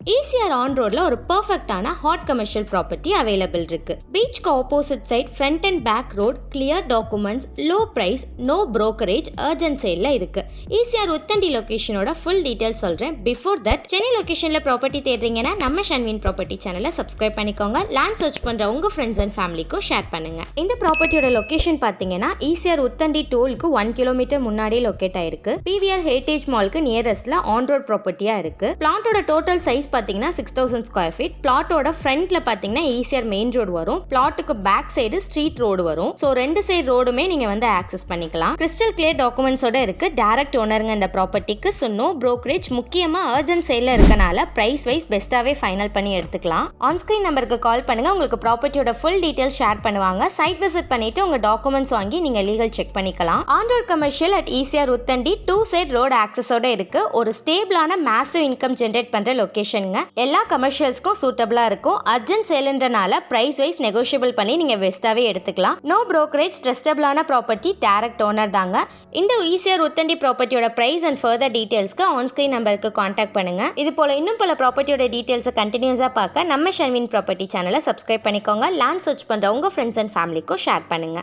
ECR on ரோட்ல ஒரு பெர்ஃபெக்ட்டான ஹாட் கமர்ஷியல் ப்ராப்பர்ட்டி அவைலபிள் இருக்கு. பீச்க்கு opposite side front and back road, clear documents, low price, no brokerage, urgent சேல்ல இருக்கு. ECR உத்தண்டி லொகேஷனோட ஃபுல் டீடைல்ஸ் சொல்றேன். பிஃபோர் தட், சென்னை லொகேஷன்ல ப்ராப்பர்ட்டி தேடுறீங்கன்னா நம்ம ஷன்வின் ப்ராப்பர்ட்டி சேனலை சப்ஸ்கிரைப் பண்ணிக்கோங்க. லேண்ட் சர்ச் பண்ற உங்க ஃப்ரெண்ட்ஸ் அண்ட் ஃபேமிலிக்கும் ஷேர் பண்ணுங்க. இந்த ப்ராப்பர்ட்டியோட லொகேஷன் பாத்தீங்கன்னா ECR உத்தண்டி டோலுக்கு 1 கிலோமீட்டர் முன்னாடியே லொகேட் ஆயிருக்கு. PVR ஹெரிடேஜ் மாலுக்கு நியரஸ்ட்ல ஆன் ரோட் ப்ராப்பர்ட்டியா இருக்கு. பிளாட்டோட டோட்டல் சைஸ் பாத்தீங்கன்னா 6000 ஸ்கொயர் ஃபீட். பிளாட்டோட ஃப்ரண்ட்ல பாத்தீங்கன்னா ECR மெயின் ரோடு வரும். பிளாட்டுக்கு பேக் சைடு ஸ்ட்ரீட் ரோடு வரும். சோ ரெண்டு சைடு ரோடுமே நீங்க வந்து ஆக்சஸ் பண்ணிக்கலாம். கிறிஸ்டல் கிளியர் டாக்குமெண்ட்ஸோட இருக்கு. டைரக்ட் ஓனருங்க இந்த ப்ராப்பர்ட்டிக்கு. So no brokerage. முக்கியமா அர்ஜென்ட் சேல்ல இருக்கனால பிரைஸ் வைஸ் பெஸ்ட்டாவே ஃபைனல் பண்ணி எடுத்துக்கலாம். ஆன் ஸ்கிரீன் நம்பருக்கு கால் பண்ணுங்க. உங்களுக்கு ப்ராப்பர்ட்டியோட ஃபுல் டீடைல்ஸ் ஷேர் பண்ணுவாங்க. சைட் விசிட் பண்ணிட்டு உங்க டாக்குமெண்ட்ஸ் வாங்கி நீங்க லீகல் செக் பண்ணிக்கலாம். On road commercial at ECR Uthandi 2 side road ஆக்சஸோட இருக்கு. ஒரு ஸ்டேபிளான மேசிவ் இன்கம் ஜெனரேட் பண்ற லொகேஷனுங்க. எல்லா கமர்ஷியல்ஸ்க்கும் சூட்டபிளா இருக்கும். அர்ஜென்ட் சேல்ன்றனால பிரைஸ் வைஸ் நெகோஷியபிள் பண்ணி நீங்க பெஸ்ட்டாவே எடுத்துக்கலாம். No brokerage. ட்ரஸ்டபிளான ப்ராப்பர்ட்டி, டைரக்ட் ஓனர் தாங்க. இந்த ECR உத்தண்டி ப்ராப்பர்ட்டியோட பிரைஸ் அண்ட் ஃபர்தர் டீடைல்ஸ்க்கு ஆன் ஸ்கிரீன் நம்பருக்கு கான்டாக்ட் பண்ணுங்க. இது போல இன்னும் பல ப்ராப்பர்ட்டியோட டீடைல்ஸை கண்டினியூஸா பார்க்க நம்ம ஷன்வின் ப்ராப்பர்ட்டி சேனலை சப்ஸ்கிரைப் பண்ணிக்கோங்க. லேண்ட் சர்ச் பண்ற உங்க ஃப்ரெண்ட்ஸ் அண்ட் ஃபேமிலிக்கும் ஷேர் பண்ணுங்க.